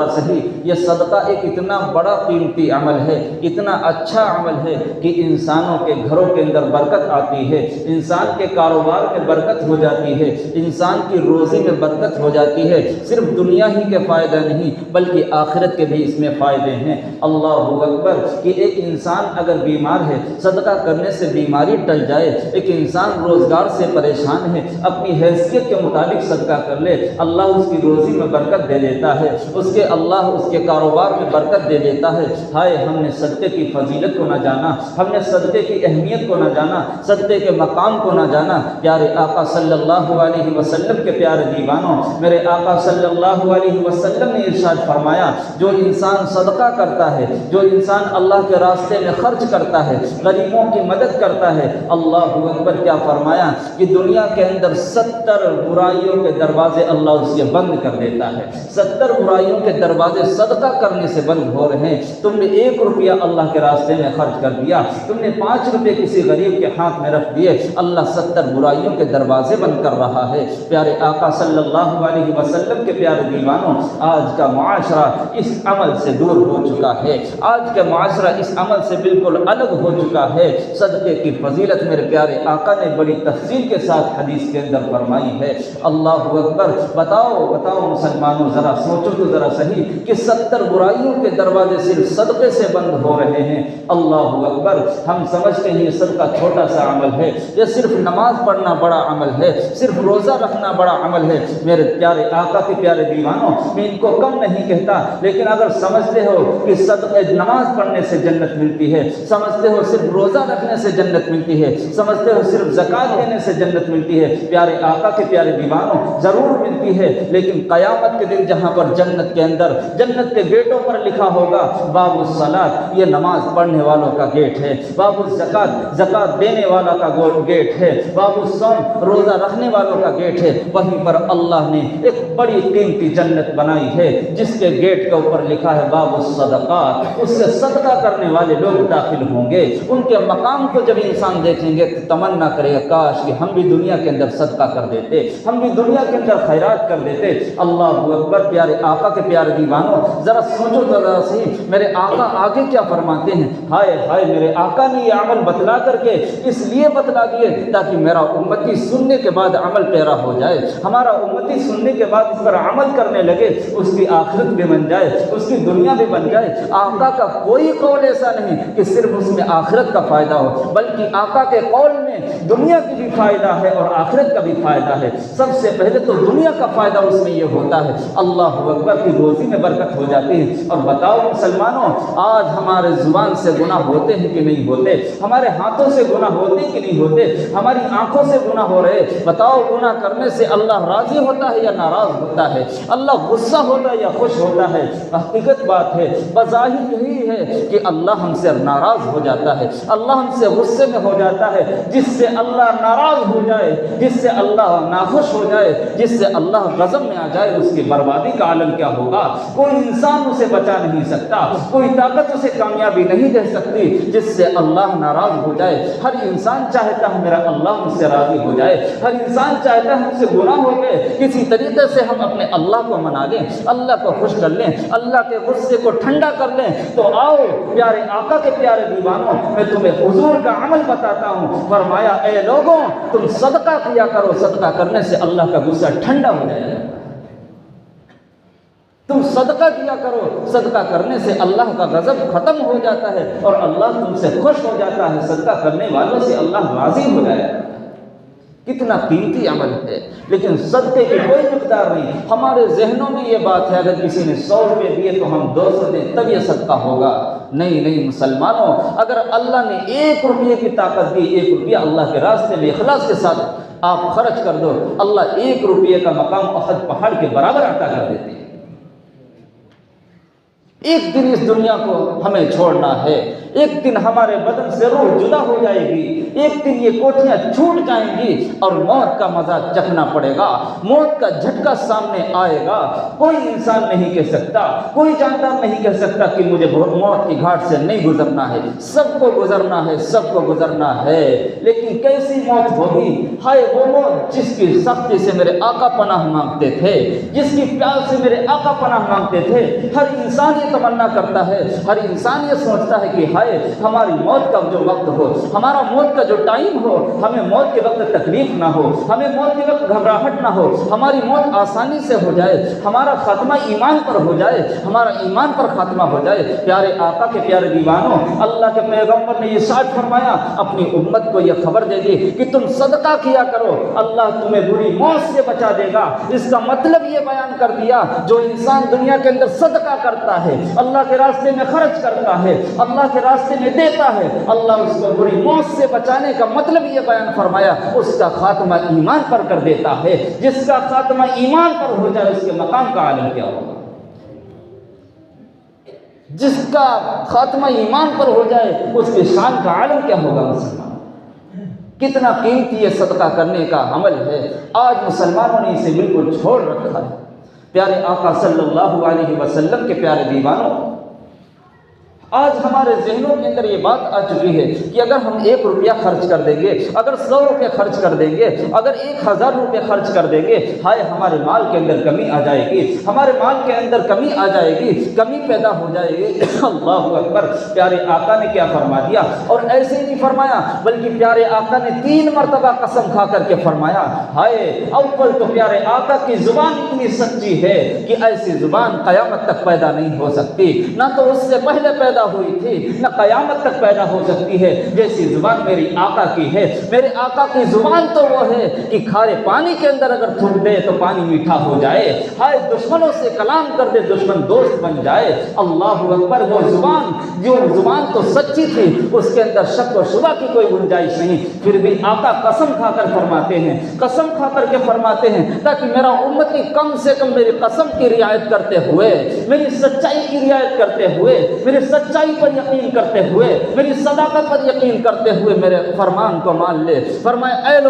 ذرا صحیح، یہ صدقہ ایک اتنا بڑا قیمتی عمل ہے، اتنا اچھا عمل ہے کہ انسانوں کے گھروں کے اندر برکت آتی ہے، انسان کے کاروبار میں برکت ہو جاتی ہے، انسان کی روزی میں برکت ہو جاتی ہے۔ صرف دنیا ہی کے فائدہ نہیں بلکہ آخرت کے بھی اس میں فائدے ہیں۔ اللہ اکبر! کہ ایک انسان اگر بیمار ہے، صدقہ کرنے سے بیماری ٹل جائے، ایک انسان روزگار سے پریشان ہے، اپنی حیثیت کے مطابق صدقہ کر لے، اللہ اس کی روزی میں برکت دے دیتا ہے، اللہ اس کے کاروبار میں برکت دے دیتا ہے۔ ہائے ہم نے صدقے کی فضیلت کو نہ جانا، ہم نے صدقے کی اہمیت کو نہ جانا، صدقے کے مقام کو نہ جانا۔ پیارے آقا صلی اللہ علیہ وسلم کے پیارے دیوانوں، میرے آقا صلی اللہ علیہ وسلم نے ارشاد فرمایا، جو انسان صدقہ کرتا ہے، جو انسان اللہ کے راستے میں خرچ کرتا ہے، غریبوں کی مدد کرتا ہے، اللہ اکبر! کیا فرمایا کہ دنیا کے اندر 70 برائیوں کے دروازے اللہ اس کے بند کر دیتا ہے۔ 70 برائیوں کے دروازے صدقہ کرنے سے بند ہو رہے ہیں۔ تم نے 1 روپیہ اللہ کے راستے میں خرچ کر دیا، تم نے 5 روپے کسی غریب کے ہاتھ میں رکھ دیے، اللہ 70 برائیوں کے دروازے بند کر رہا ہے۔ پیارے آقا صلی اللہ علیہ وسلم کے پیارے دیوانوں، آج کا معاشرہ اس عمل سے دور ہو چکا ہے، آج کا معاشرہ اس عمل سے بالکل الگ ہو چکا ہے۔ صدقے کی فضیلت میرے پیارے آقا نے بڑی تفصیل کے ساتھ حدیث کے اندر فرمائی ہے۔ اللہ اکبر! بتاؤ مسلمانوں، ذرا سوچو تو ذرا صحیح کہ 70 برائیوں کے دروازے صرف صدقے سے بند ہو رہے ہیں۔ اللہ اکبر! ہم سمجھتے ہیں یہ صدقہ چھوٹا سا عمل ہے، یہ صرف نماز پڑھنا بڑا عمل ہے، صرف روزہ رکھنا بڑا عمل ہے۔ میرے پیارے آقا کے پیارے دیوانوں، میں ان کو کم نہیں کہتا، لیکن اگر سمجھتے ہو کہ صدقے نماز پڑھنے سے جنت ملتی ہے، سمجھتے ہو صرف روزہ رکھنے سے جنت ملتی ہے، سمجھتے ہو صرف زکوٰۃ دینے سے جنت ملتی ہے، پیارے آقا کے پیارے دیوانوں ضرور ملتی ہے، لیکن قیامت کے دن جہاں پر جنت کے اندر جنت کے گیٹوں پر لکھا ہوگا باب الصلاۃ، یہ نماز پڑھنے والوں کا گیٹ ہے، باب الزکوٰۃ، زکوٰۃ دینے والا کا گیٹ ہے، باب الصوم، روزہ رکھنے والوں کا گیٹ ہے، وہیں پر اللہ نے ایک بڑی قیمتی جنت بنائی ہے جس کے گیٹ کے اوپر لکھا ہے باب الصدقات، اس سے صدقہ کرنے والے لوگ داخل ہوں گے۔ ان کے مقام کو جب انسان دیکھیں گے تو تمنا کرے گا کاش کہ ہم بھی دنیا کے اندر صدقہ کر دیتے، ہم بھی دنیا کے اندر خیرات کر دیتے۔ اللہ اکبر! پیارے آقا کے پیارے دیوانوں، ذرا سوچو تو ذرا صحیح، میرے آقا آگے کیا فرماتے ہیں؟ ہائے ہائے! میرے آقا نے یہ عمل بتلا کر کے اس لیے بتلا دیے تاکہ میرا امتی سننے کے بعد عمل پیرا ہو جائے، ہمارا امتی سننے کے بعد اس پر عمل کرنے لگے، اس کی آخرت بھی بن جائے، اس کی دنیا بھی بن جائے۔ آقا کا کوئی قول ایسا نہیں کہ صرف اس میں آخرت کا فائدہ ہو، بلکہ آقا کے قول میں دنیا کی بھی فائدہ ہے اور آخرت کا بھی فائدہ ہے۔ سب سے پہلے تو دنیا کا فائدہ اس میں یہ ہوتا ہے، اللہ اکبر، کی روزی میں برکت ہو جاتی ہے۔ اور بتاؤ مسلمانوں، آج ہمارے زبان سے گناہ ہوتے ہیں کہ نہیں ہوتے؟ ہمارے ہاتھوں سے گناہ ہوتے کہ نہیں ہوتے؟ ہماری آنکھوں سے گناہ ہو رہے؟ بتاؤ گناہ کرنے سے اللہ راضی ہوتا ہے یا ناراض ہوتا ہے؟ اللہ غصہ ہوتا ہے یا خوش ہوتا ہے؟ حقیقت بات ہے، بظاہر یہی ہے کہ اللہ ہم سے ناراض ہو جاتا ہے، اللہ ہم سے غصے میں ہو جاتا ہے۔ جس سے اللہ ناراض ہو جائے، جس سے اللہ ناخوش ہو جائے، جس سے اللہ غضب میں آ جائے، اس کی بربادی کا عالم کیا ہوگا؟ کوئی انسان اسے بچا نہیں سکتا، کوئی طاقت اسے کامیابی نہیں دے سکتی۔ جس سے اللہ ناراض ہو جائے، ہر انسان چاہتا ہے میرا اللہ مجھ سے راضی ہو جائے، ہر انسان چاہتا ہے ہم سے گناہ ہو گئے، کسی طریقے سے ہم اپنے اللہ کو منا لیں، اللہ کو خوش کر لیں، اللہ کے غصے کو ٹھنڈا کر لیں۔ تو آؤ پیارے آقا کے پیارے دیوانوں، میں تمہیں حضور کا عمل بتاتا ہوں۔ فرمایا اے لوگوں، تم صدقہ کیا کرو، صدقہ کرنے سے اللہ کا غصہ ٹھنڈا ہو جائے گا۔ تم صدقہ کیا کرو، صدقہ کرنے سے اللہ کا غضب ختم ہو جاتا ہے اور اللہ تم سے خوش ہو جاتا ہے، صدقہ کرنے والوں سے اللہ راضی ہو جائے گا۔ کتنا قیمتی عمل ہے، لیکن صدقے کی کوئی مقدار نہیں۔ ہمارے ذہنوں میں یہ بات ہے اگر کسی نے 100 روپے دیے تو ہم 200 دیں تب یہ صدقہ ہوگا۔ نہیں مسلمانوں، اگر اللہ نے 1 روپے کی طاقت دی، 1 روپیہ اللہ کے راستے میں اخلاص کے ساتھ آپ خرچ کر دو، اللہ 1 روپے کا مقام احد پہاڑ کے برابر عطا کر دیتے ہیں۔ ایک دن اس دنیا کو ہمیں چھوڑنا ہے، ایک دن ہمارے بدن سے روح جدا ہو جائے گی، ایک دن یہ کوٹھیاں چھوٹ جائیں گی اور موت کا مزہ چکھنا پڑے گا، موت کا جھٹکا سامنے آئے گا۔ کوئی انسان نہیں کہہ سکتا، کوئی جاندار نہیں کہہ سکتا کہ مجھے موت کی گھاٹ سے نہیں گزرنا ہے، سب کو گزرنا ہے، سب کو گزرنا ہے۔ لیکن کیسی موت ہوگی؟ ہائے وہ موت جس کی سختی سے میرے آقا پناہ مانگتے تھے، جس کی پیار سے میرے آقا پناہ مانگتے تھے۔ ہر انسان یہ تمنا کرتا ہے، ہر انسان یہ سوچتا ہے کہ ہائے ہماری موت کا جو وقت ہو، ہمارا موت کا جو ٹائم ہو، ہمیں موت کے وقت تکلیف نہ ہو، ہمیں موت کے وقت گھبراہٹ نہ ہو، ہماری موت آسانی سے ہو جائے، ہمارا خاتمہ ایمان پر ہو جائے، ہمارا ایمان پر خاتمہ ہو جائے۔ پیارے آقا کے پیارے دیوانوں، اللہ کے پیغمبر نے یہ ارشاد فرمایا، اپنی امت کو یہ خبر دے دی کہ تم صدقہ کیا کرو، اللہ تمہیں بری موت سے بچا دے گا۔ اس کا مطلب یہ بیان کر دیا، جو انسان دنیا کے اندر صدقہ کرتا ہے، اللہ کے راستے میں خرچ کرتا ہے، اللہ کے راستے میں دیتا ہے، اللہ اس کو بری موت سے بچانے کا مطلب یہ بیان فرمایا، اس کا خاتمہ ایمان پر کر دیتا ہے۔ جس کا خاتمہ ایمان پر ہو جائے اس کے مقام کا عالم کیا ہوگا؟ جس کا خاتمہ ایمان پر ہو جائے اس کے شان کا عالم کیا ہوگا؟ مسلمان کتنا قیمتی یہ صدقہ کرنے کا عمل ہے، آج مسلمانوں نے اسے بالکل چھوڑ رکھا ہے۔ پیارے آقا صلی اللہ علیہ وسلم کے پیارے دیوانوں، آج ہمارے ذہنوں کے اندر یہ بات آ چکی ہے کہ اگر ہم 1 روپیہ خرچ کر دیں گے، اگر 100 روپے خرچ کر دیں گے، اگر 1000 روپے خرچ کر دیں گے، ہائے ہمارے مال کے اندر کمی آ جائے گی، ہمارے مال کے اندر کمی آ جائے گی، کمی پیدا ہو جائے گی۔ اللہ اکبر! پیارے آقا نے کیا فرما دیا؟ اور ایسے ہی نہیں فرمایا بلکہ پیارے آقا نے 3 مرتبہ قسم کھا کر کے فرمایا، ہائے اول تو پیارے آقا کی زبان اتنی سچی ہے کہ ایسی زبان قیامت تک پیدا نہیں ہو سکتی، نہ تو اس سے پہلے پیدا ہوئی تھی، نہ قیامت تک پیدا ہو سکتی ہے، جیسی زبان میری آقا کی ہے۔ میرے آقا کی زبان تو وہ ہے کہ کھارے پانی کے اندر اگر تھوک دے تو پانی میٹھا ہو جائے، ہائے دشمنوں سے کلام کر دے دشمن دوست بن جائے۔ اللہ اکبر! وہ زبان، جو زبان تو سچی تھی، اس کے اندر شک و شبہ کی کوئی گنجائش نہیں، پھر بھی آقا قسم کھا کر فرماتے ہیں، قسم کھا کر کے فرماتے ہیں تاکہ میرا امتی کم سے کم میری قسم کی رعایت کرتے ہوئے، میری سچائی کی رعایت کرتے ہوئے، میری سچائی پر یقین کرتے ہوئے، میری صداقت پر یقین کرتے ہوئے میرے فرمان کو مان لے۔ فرمائے اے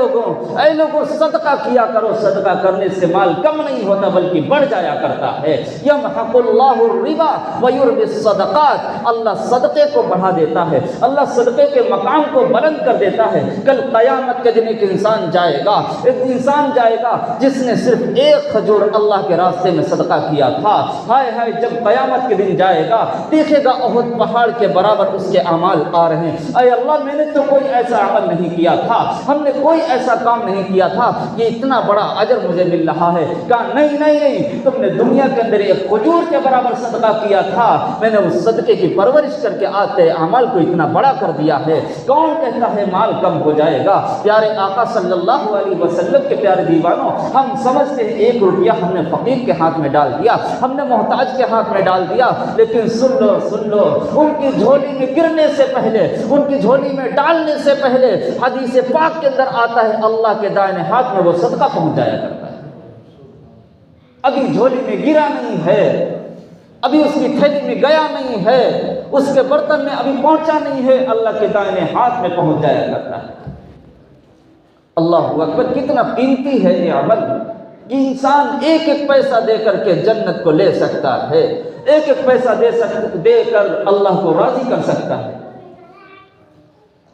لوگوں صدقہ کیا کرو، صدقہ کرنے سے مال کم نہیں ہوتا بلکہ بڑھ جایا کرتا ہے۔ یمحق اللہ الربا ویربی الصدقات، اللہ صدقے کو بڑھا دیتا ہے، اللہ صدقے کے مقام کو بلند کر دیتا ہے۔ کل قیامت کے دن ایک انسان جائے گا جس نے صرف 1 کھجور اللہ کے راستے میں صدقہ کیا تھا۔ ہائے ہائے! جب قیامت کے دن جائے گا دیکھے گا احد پہاڑ کے برابر اس کے اعمال آ رہے ہیں۔ اے اللہ میں نے تو کوئی ایسا عمل نہیں کیا تھا، ہم نے کوئی ایسا کام نہیں کیا تھا، یہ اتنا بڑا اجر مجھے مل رہا ہے۔ کہا نہیں، تم نے دنیا کے اندر 1 کھجور کے برابر صدقہ کیا تھا، میں نے اس صدقے کی پرورش کر کے آتے اعمال کو اتنا بڑا کر دیا ہے۔ کون کہتا ہے مال کم ہو جائے گا؟ پیارے آقا صلی اللہ علیہ وسلم کے پیارے دیوانوں، ہم سمجھتے ہیں 1 روپیہ ہم نے فقیر کے ہاتھ میں ڈال دیا، ہم نے محتاج کے ہاتھ میں ڈال دیا، لیکن سن لو ان کی جھولی میں گرنے سے پہلے، ان کی جھولی میں ڈالنے سے پہلے حدیث پاک کے اندر آتا ہے اللہ کے دائیں ہاتھ میں وہ صدقہ پہنچ جایا کرتا ہے۔ ابھی جھولی میں گرا نہیں ہے، ابھی اس کی تھیلی میں گیا نہیں ہے، اس کے برتن میں ابھی پہنچا نہیں ہے، اللہ کے دائیں ہاتھ میں پہنچ جایا کرتا ہے۔ اللہ اکبر! کتنا قیمتی ہے یہ عمل کہ انسان 1 پیسہ دے کر کے جنت کو لے سکتا ہے، 1 پیسہ دے کر اللہ کو راضی کر سکتا ہے۔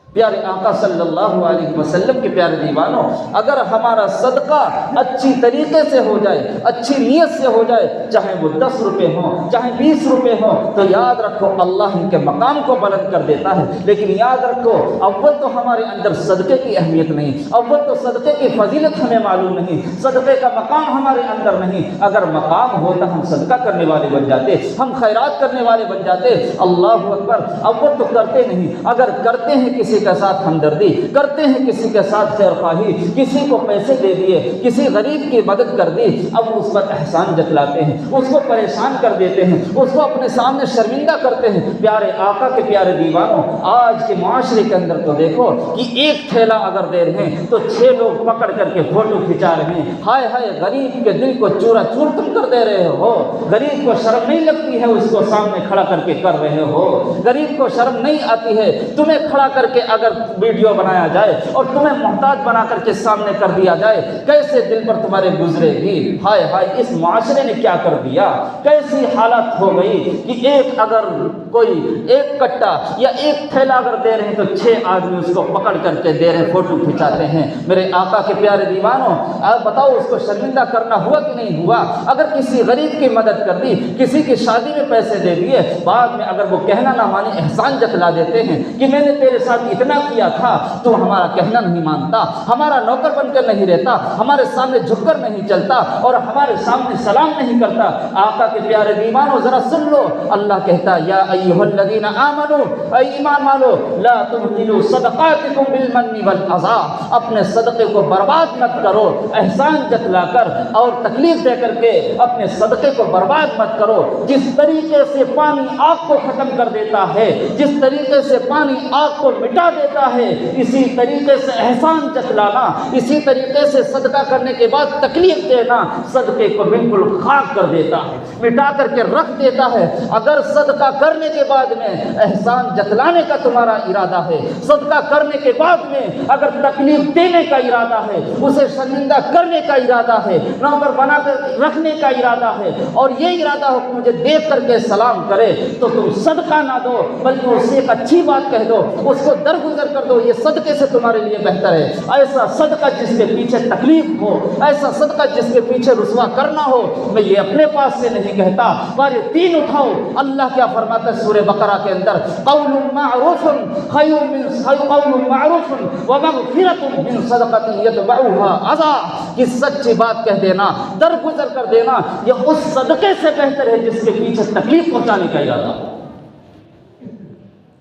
پیارے آقا صلی اللہ علیہ وسلم کے پیارے دیوانوں، اگر ہمارا صدقہ اچھی طریقے سے ہو جائے، اچھی نیت سے ہو جائے، چاہے وہ 10 روپے ہوں، چاہے 20 روپے ہوں، تو یاد رکھو اللہ ان کے مقام کو بلند کر دیتا ہے۔ لیکن یاد رکھو اول تو ہمارے اندر صدقے کی اہمیت نہیں، اول تو صدقے کی فضیلت ہمیں معلوم نہیں، صدقے کا مقام ہمارے اندر نہیں۔ اگر مقام ہوتا ہم صدقہ کرنے والے بن جاتے، ہم خیرات کرنے والے بن جاتے۔ اللہ اکبر! اول تو کرتے نہیں، اگر کرتے ہیں کسی کے ساتھ ہمدردی کرتے ہیں، کسی کے ساتھ خیر خواہی، کسی کو پیسے دے دیے، کسی غریب کی مدد کر دی، اب اس پر احسان جتلاتے ہیں، اس کو پریشان کر دیتے ہیں، اس کو اپنے سامنے شرمندہ کرتے ہیں۔ پیارے آقا کے پیارے دیوانوں، آج کے معاشرے کے اندر تو دیکھو کہ ایک تھیلا اگر دے رہے ہیں تو 6 لوگ پکڑ کر کے فوٹو کھنچا رہے ہیں۔ ہائے ہائے، غریب کے دل کو چورا چور تم کر دے رہے ہو۔ غریب کو شرم نہیں لگتی ہے اس کو سامنے کھڑا کر کے کر رہے ہو، غریب کو شرم نہیں آتی ہے تمہیں کھڑا کر کے اگر ویڈیو بنایا جائے اور تمہیں محتاج بنا کر کے سامنے کر دیا جائے، کیسے دل پر تمہارے گزرے گی؟ ہائے ہائے، اس معاشرے نے کیا کر دیا، کیسی حالت ہو گئی کہ ایک اگر کوئی ایک کٹا یا ایک تھیلا اگر دے رہے ہیں تو 6 آدمی اس کو پکڑ کر کے دے رہے ہیں، فوٹو کھنچاتے ہیں۔ میرے آقا کے پیارے دیوانوں، آپ بتاؤ اس کو شرمندہ کرنا ہوا کہ نہیں ہوا؟ اگر کسی غریب کی مدد کر دی، کسی کی شادی میں پیسے دے دیے، بعد میں اگر وہ کہنا نہ مانے احسان جتلا دیتے ہیں کہ میں نے تیرے ساتھ اتنا کیا تھا، تو ہمارا کہنا نہیں مانتا، ہمارا نوکر بن کر نہیں رہتا، ہمارے سامنے جھک کر نہیں چلتا اور ہمارے سامنے سلام نہیں کرتا۔ آقا کے پیارے دیوانوں ذرا سن لو، اللہ کہتا یا ایھا الذین آمنوا، اے ایمان والو، لا تبطلوا صدقاتکم بالمن والعذا، اپنے صدقے کو برباد مت کرو احسان جتلا کر اور تکلیف دے کر کے، اپنے صدقے کو برباد مت کرو۔ جس طریقے سے پانی آگ کو ختم کر دیتا ہے، جس طریقے سے پانی آگ کو مٹا دیتا ہے، اسی طریقے سے احسان جتلانا، اسی طریقے سے صدقہ کرنے کے بعد تکلیف دینا صدقے کو بالکل خاک کر دیتا ہے، مٹا کر کے رکھ دیتا ہے۔ اگر صدقہ کرنے کے بعد میں احسان جتلانے کا تمہارا ارادہ ہے، صدقہ کرنے کے بعد میں اگر تکلیف دینے کا ارادہ ہے، اسے شرمندہ کرنے کا ارادہ ہے، نوکر بنا کر رکھنے کا ارادہ ہے، اور یہ ارادہ ہو کہ مجھے دیکھ کر کے سلام کرے، تو تم صدقہ نہ دو بلکہ اس سے ایک اچھی بات کہہ دو، اس کو درگزر کر دو، یہ صدقے سے تمہارے لیے بہتر ہے۔ ایسا صدقہ جس کے پیچھے تکلیف ہو، ایسا صدقہ جس کے پیچھے رسوا کرنا ہو، میں یہ اپنے پاس سے نہیں کہتا، پر 3 اٹھاؤ۔ اللہ کیا فرماتا ہے سورہ بقرہ کے اندر؟ قول معروف خیر من قول معروف ومغفرۃ من صدقۃ یتبعها اذى، کہ سچی بات کہہ دینا، درگزر کر دینا، یہ اس صدقے سے بہتر ہے جس کے پیچھے تکلیف پہنچانے کا ارادہ ہو۔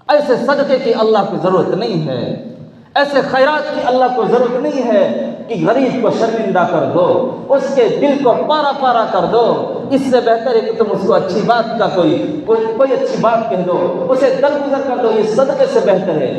ایسے صدقے کی اللہ کو ضرورت نہیں ہے، ایسے خیرات کی اللہ کو ضرورت نہیں ہے کہ غریب کو شرمندہ کر دو، اس کے دل کو پارا پارا کر دو۔ اس سے بہتر ہے کہ تم اس کو اچھی بات کا کوئی اچھی بات کہہ دو، اسے درگزر کر دو، یہ صدقے سے بہتر ہے۔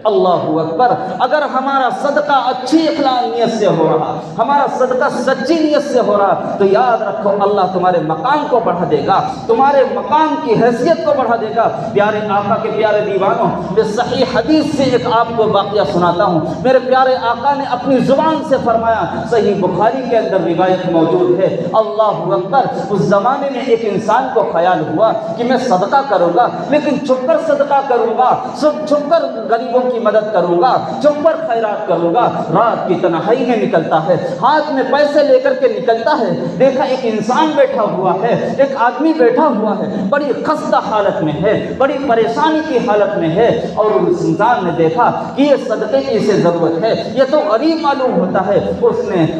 اللہ اکبر، اگر ہمارا صدقہ اچھی اخلاص نیت سے ہو رہا، ہمارا صدقہ سچی نیت سے ہو رہا، تو یاد رکھو اللہ تمہارے مقام کو بڑھا دے گا، تمہارے مقام کی حیثیت کو بڑھا دے گا۔ پیارے آقا کے پیارے دیوانوں، میں صحیح حدیث سے ایک آپ کو واقعہ سناتا ہوں۔ میرے پیارے آقا نے اپنی زبان سے فرمایا، صحیح بخاری کے اندر روایت موجود ہے، اللہ اکبر، اس زمانے میں ایک انسان کو خیال ہوا کہ میں صدقہ کروں گا، لیکن چھپ کر صدقہ کروں گا، چھپ کر غریبوں کی مدد کروں گا، چھپ کر خیرات کروں گا۔ رات کی تنہائی میں نکلتا ہے، ہاتھ میں پیسے لے کر کے نکلتا ہے، دیکھا ایک انسان بیٹھا ہوا ہے، ایک آدمی بیٹھا ہوا ہے، بڑی خستہ حالت میں ہے، بڑی پریشانی کی حالت میں ہے، اور اس انسان نے دیکھا کہ یہ صدقے کی اسے ضرورت ہے، یہ تو غریب معلوم ہوتا ہے۔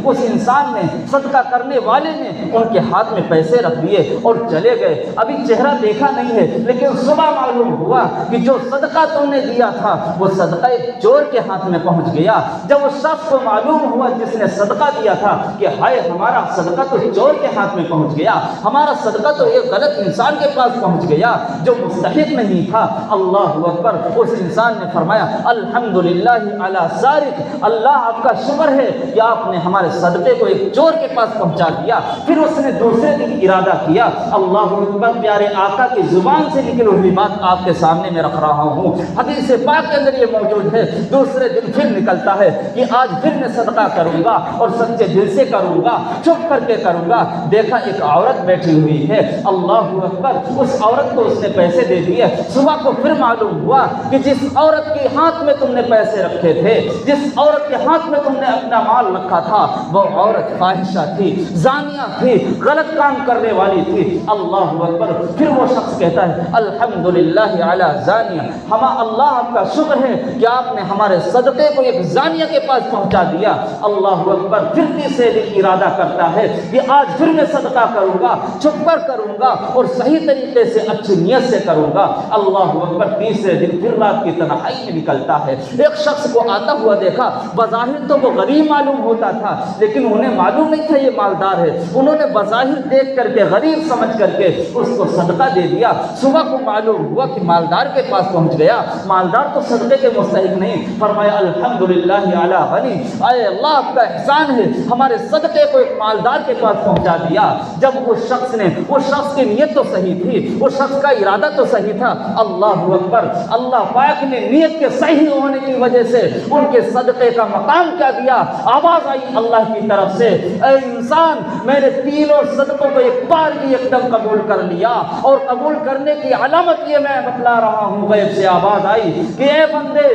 اس انسان نے، صدقہ کرنے والے نے ان کے ہاتھ میں پیسے رکھ دیے اور چلے گئے۔ ابھی چہرہ دیکھا نہیں ہے، لیکن صبح معلوم ہوا کہ جو صدقہ تم نے دیا تھا وہ صدقہ ایک چور کے ہاتھ میں پہنچ گیا۔ جب اس شخص کو معلوم ہوا جس نے صدقہ دیا تھا کہ ہائے ہمارا صدقہ تو چور کے ہاتھ میں پہنچ گیا، ہمارا صدقہ تو ایک غلط انسان کے پاس پہنچ گیا جو مستحق نہیں تھا، اللہ اکبر، اس انسان نے فرمایا الحمدللہ علی سارق، اللہ آپ کا شکر ہے کہ آپ نے ہمارے صدقے کو ایک چور کے پاس پہنچا دیا۔ پھر اس نے دوسرے دن ارادہ کیا، اللہ اکبر، پیارے آقا کی زبان سے نکلی ہوئی بات آپ کے سامنے میں رکھ رہا ہوں، حدیث پاک کے اندر یہ موجود ہے۔ دوسرے دن پھر نکلتا ہے کہ آج پھر میں صدقہ کروں گا اور سچے دل سے کروں گا، چھپ کر کے کروں گا۔ دیکھا ایک عورت بیٹھی ہوئی ہے، اللہ اکبر، اس عورت کو اس نے پیسے دے دیے۔ صبح کو پھر معلوم ہوا کہ جس عورت کے ہاتھ میں تم نے پیسے رکھے تھے، جس عورت کے ہاتھ میں تم نے اپنا مال رکھا تھا، وہ عورت فاحشہ تھی، زانیہ تھی، غلط کام کرنے والی تھی، اللہ اکبر۔ پھر وہ شخص کہتا ہے الحمدللہ علی زانیہ، اللہ آپ کا شکر ہے کہ آپ نے ہمارے صدقے کو ایک زانیہ کے پاس پہنچا دیا۔ اللہ اکبر، پھر تیسرے دن ارادہ کرتا ہے کہ آج پھر میں صدقہ کروں گا، چھپ کر کروں گا اور صحیح طریقے سے اچھی نیت سے کروں گا۔ اللہ اکبر، تیسرے دن پھر رات کی تنہائی میں نکلتا ہے، ایک شخص کو آتا ہوا دیکھا، بظاہر تو وہ غریب معلوم ہوتا تھا لیکن انہیں معلوم نہیں تھا یہ مالدار ہے، انہوں نے بظاہر دیکھ کر کے غریب سمجھ کر کے اس کو صدقہ دے دیا۔ صبح کو معلوم ہوا کہ مالدار کے پاس پہنچ گیا، مالدار تو صدقے کے مستحق نہیں، فرمایا الحمدللہ علی غنی، اے اللہ آپ کا احسان ہے ہمارے صدقے کو ایک مالدار کے پاس پہنچا دیا۔ جب اس شخص کی نیت تو صحیح تھی، اس شخص کا ارادہ تو صحیح تھا، اللہ اکبر، اللہ پاک نے نیت کے صحیح ہونے کی وجہ سے ان کے صدقے کا مقام کیا دیا، آواز آئی اللہ کی طرف سے، اے انسان میں نے تینوں صدقوں کو ایک بار کی ایک دم قبول کر لیا، اور قبول کرنے کی علامت یہ میں بتلا رہا ہوں۔ غیب سے آواز آئی کہ اے بندے،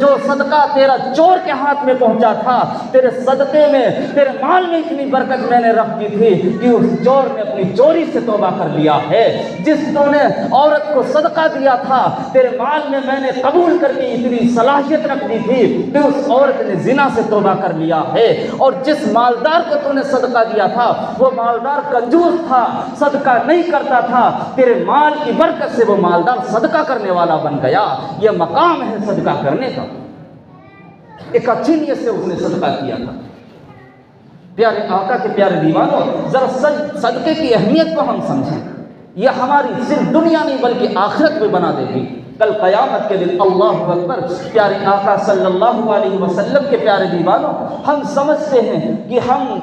جو صدقہ تیرا چور کے ہاتھ میں پہنچا تھا، تیرے صدقے میں، تیرے مال میں اتنی برکت میں نے رکھ دی تھی کہ اس چور نے اپنی چوری سے توبہ کر لیا ہے۔ جس تو نے عورت کو صدقہ دیا تھا، تیرے مال میں نے قبول کر کے اتنی صلاحیت رکھ دی تھی کہ اس عورت نے زنا سے توبہ کر لیا ہے۔ اور جس مالدار کو تو نے صدقہ دیا تھا وہ مالدار کنجوس تھا، صدقہ نہیں کرتا تھا، تیرے مال کی برکت سے وہ مالدار صدقہ کرنے والا بن گیا۔ یہ مقام ہے صدقہ کرنے کا، ایک اچھی نیت سے اس نے صدقہ کیا تھا۔ پیارے آقا کے پیارے دیوانوں، ذرا صدقے کی اہمیت کو ہم سمجھیں، یہ ہماری صرف دنیا نہیں بلکہ آخرت بھی بنا دے گی۔ کل قیامت کے دن اللہ اکبر، پیارے آقا صلی اللہ علیہ وسلم کے پیارے دیوانوں، ہم سمجھتے ہیں کہ ہم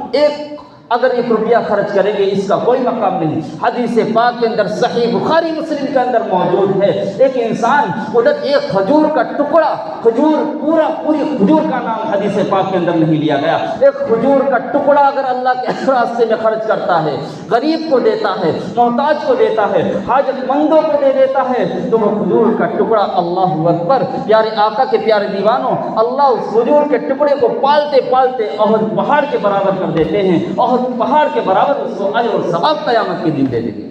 اگر 1 روپیہ خرچ کریں گے اس کا کوئی مقام نہیں۔ حدیث پاک کے اندر صحیح بخاری مسلم کے اندر موجود ہے، ایک انسان ادھر ایک کھجور کا ٹکڑا، پوری کھجور کا نام حدیث پاک کے اندر نہیں لیا گیا، ایک کھجور کا ٹکڑا اگر اللہ کے راستے میں خرچ کرتا ہے، غریب کو دیتا ہے، محتاج کو دیتا ہے، حاجت مندوں کو دے دیتا ہے، تو وہ کھجور کا ٹکڑا، اللہ اکبر، پیارے آقا کے پیارے دیوانوں، اللہ اس کھجور کے ٹکڑے کو پالتے پالتے احد پہاڑ کے برابر کر دیتے ہیں، پہاڑ کے برابر اس کو اجر اور ثواب قیامت کے دن دے دیں گے۔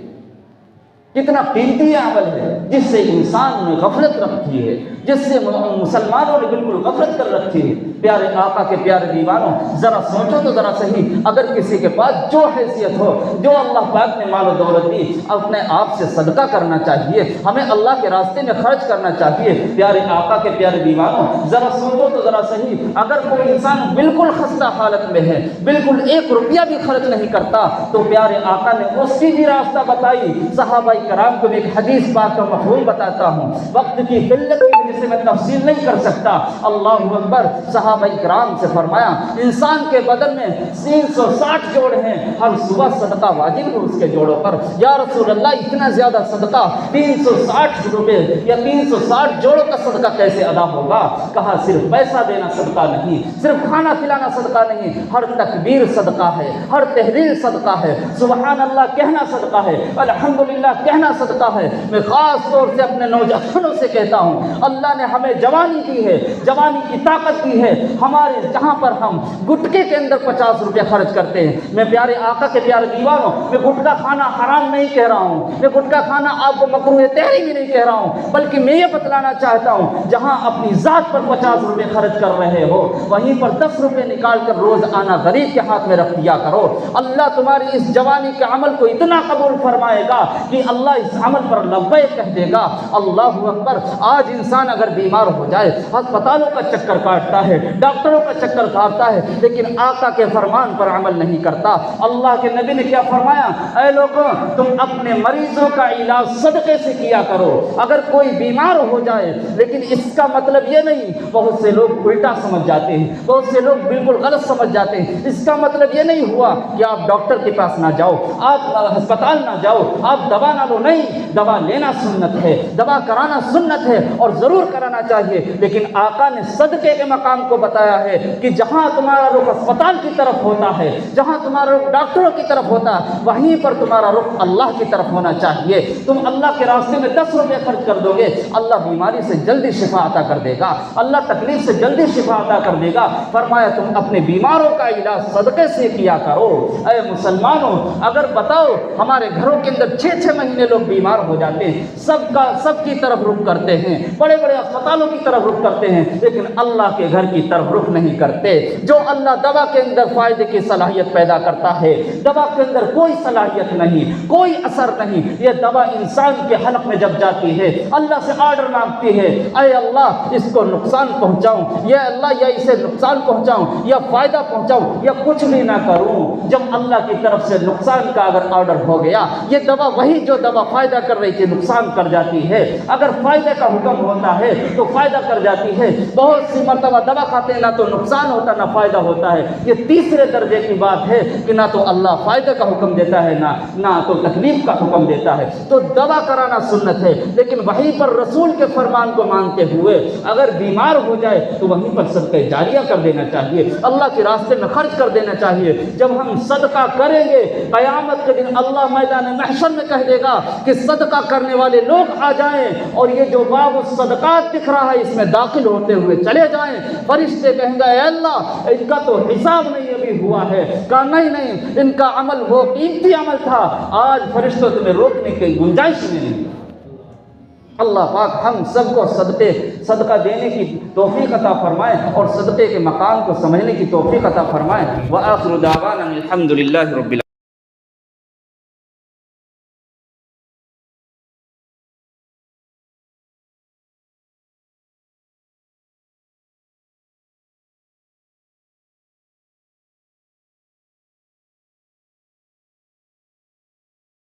کتنا قیمتی عمل ہے جس سے انسان نے غفلت رکھی ہے، جس سے مسلمانوں نے بالکل غفلت کر رکھی ہے۔ پیارے آقا کے پیارے دیوانوں، ذرا سوچو تو ذرا صحیح، اگر کسی کے پاس جو حیثیت ہو، جو اللہ پاک نے مال و دولت دی، اپنے آپ سے صدقہ کرنا چاہیے، ہمیں اللہ کے راستے میں خرچ کرنا چاہیے۔ پیارے آقا کے پیارے دیوانوں، ذرا سوچو تو ذرا صحیح، اگر کوئی انسان بالکل خستہ حالت میں ہے، بالکل 1 روپیہ بھی خرچ نہیں کرتا، تو پیارے آقا نے اس کی بھی راستہ بتائی۔ صحابہ کرام کو ایک حدیث پاک کا مفہوم بتاتا ہوں، وقت کی قلت کی وجہ سے میں تفصیل نہیں کر سکتا۔ اللہ اکبر، صحابہ کرام سے فرمایا انسان کے بدن میں 360 جوڑ ہیں، ہر صبح صدقہ واجب ہے اس کے جوڑوں پر۔ یا رسول اللہ، اتنا زیادہ صدقہ، 360 روپے یا 360 جوڑوں کا صدقہ کیسے ادا ہوگا؟ کہا صرف پیسہ دینا صدقہ نہیں، صرف کھانا کھلانا صدقہ نہیں، ہر تکبیر صدقہ ہے، ہر تحلیل صدقہ ہے، سبحان اللہ کہنا صدقہ ہے، الحمدللہ کہنا صدقہ ہے۔ میں خاص طور سے اپنے نوجوانوں سے کہتا ہوں، اللہ نے ہمیں جوانی دی ہے، جوانی کی طاقت دی ہے، ہمارے جہاں پر ہم گٹکے کے اندر 50 روپے خرچ کرتے ہیں۔ میں پیارے آقا کے پیارے دیوانوں، میں گٹکا کھانا حرام نہیں کہہ رہا ہوں، میں گٹکا کھانا آپ کو مکروہ تحریمی نہیں کہہ رہا ہوں، بلکہ میں یہ بتلانا چاہتا ہوں جہاں اپنی ذات پر 50 روپے خرچ کر رہے ہو، وہیں پر 10 روپے نکال کر روز آنا غریب کے ہاتھ میں رکھ دیا کرو۔ اللہ تمہاری اس جوانی کے عمل کو اتنا قبول فرمائے گا کہ اللہ اس عمل پر لبیک کہہ دے گا۔ اللہ اکبر، آج انسان اگر بیمار ہو جائے، ہسپتالوں کا چکر کاٹتا ہے، ڈاکٹروں کا چکر کاٹتا ہے، لیکن آقا کے فرمان پر عمل نہیں کرتا۔ اللہ کے نبی نے کیا فرمایا؟ اے لوگوں، تم اپنے مریضوں کا علاج صدقے سے کیا کرو۔ اگر کوئی بیمار ہو جائے، لیکن اس کا مطلب یہ نہیں، بہت سے لوگ الٹا سمجھ جاتے ہیں، بہت سے لوگ بالکل غلط سمجھ جاتے ہیں، اس کا مطلب یہ نہیں ہوا کہ آپ ڈاکٹر کے پاس نہ جاؤ، آپ ہسپتال نہ جاؤ، آپ دوا نہ لو، نہیں، دوا لینا سنت ہے، دوا کرانا سنت ہے اور ضرور کرانا چاہیے، لیکن آقا نے صدقے کے مقام کو بتایا ہے کہ جہاں تمہارا رخ اسپتال کی طرف ہوتا ہے، جہاں تمہارا رخ ڈاکٹروں کی طرف ہوتا ہے، وہیں پر تمہارا رخ اللہ کی طرف ہونا چاہیے۔ تم اللہ کے راستے میں 10 روپے خرچ کر دو گے، اللہ بیماری سے جلدی شفا عطا کر دے گا، اللہ تکلیف سے جلدی شفا عطا کر دے گا۔ فرمایا تم اپنے بیماروں کا علاج صدقے سے کیا کرو۔ اے مسلمانوں، اگر بتاؤ ہمارے گھروں کے اندر 6 مہینے کتنے لوگ بیمار ہو جاتے ہیں، سب کی طرف رخ کرتے ہیں، بڑے بڑے اسپتالوں کی طرف رخ کرتے ہیں، لیکن اللہ کے گھر کی طرف رخ نہیں کرتے۔ جو اللہ دوا کے اندر فائدے کی صلاحیت پیدا کرتا ہے، دوا کے اندر کوئی صلاحیت نہیں، کوئی اثر نہیں، یہ دوا انسان کے حلق میں جب جاتی ہے اللہ سے آرڈر مانگتی ہے، اے اللہ اس کو نقصان پہنچاؤں، یا اللہ یا اسے نقصان پہنچاؤں یا فائدہ پہنچاؤں یا کچھ بھی نہ کروں۔ جب اللہ کی طرف سے نقصان کا اگر آرڈر ہو گیا، یہ دوا وہی جو دوا فائدہ کر رہی تھی نقصان کر جاتی ہے۔ اگر فائدے کا حکم ہوتا ہے تو فائدہ کر جاتی ہے۔ بہت سی مرتبہ دوا کھاتے ہیں نہ تو نقصان ہوتا نہ فائدہ ہوتا ہے۔ یہ تیسرے درجے کی بات ہے کہ نہ تو اللہ فائدے کا حکم دیتا ہے نہ تو تکلیف کا حکم دیتا ہے۔ تو دوا کرانا سنت ہے، لیکن وہیں پر رسول کے فرمان کو مانتے ہوئے اگر بیمار ہو جائے تو وہیں پر صدقہ جاریہ کر دینا چاہیے، اللہ کے راستے میں خرچ کر دینا چاہیے۔ جب ہم صدقہ کریں گے قیامت کے دن اللہ میدان محشر میں کہہ دے گا کہ صدقہ کرنے والے لوگ آ جائیں، اور یہ جو باب الصدقات دکھ رہا ہے اس میں داخل ہوتے ہوئے چلے جائیں۔ فرشتے کہیں گے اے اللہ ان کا تو حساب نہیں ابھی ہوا ہے، کہا نہیں ان کا عمل وہ قیمتی عمل تھا، آج فرشتوں تمہیں روکنے کی گنجائش نہیں۔ اللہ پاک ہم سب کو صدقہ دینے کی توفیق عطا فرمائے اور صدقے کے مقام کو سمجھنے کی توفیق عطا فرمائے۔ وآخر دعوانا الحمد للہ رب العالمین۔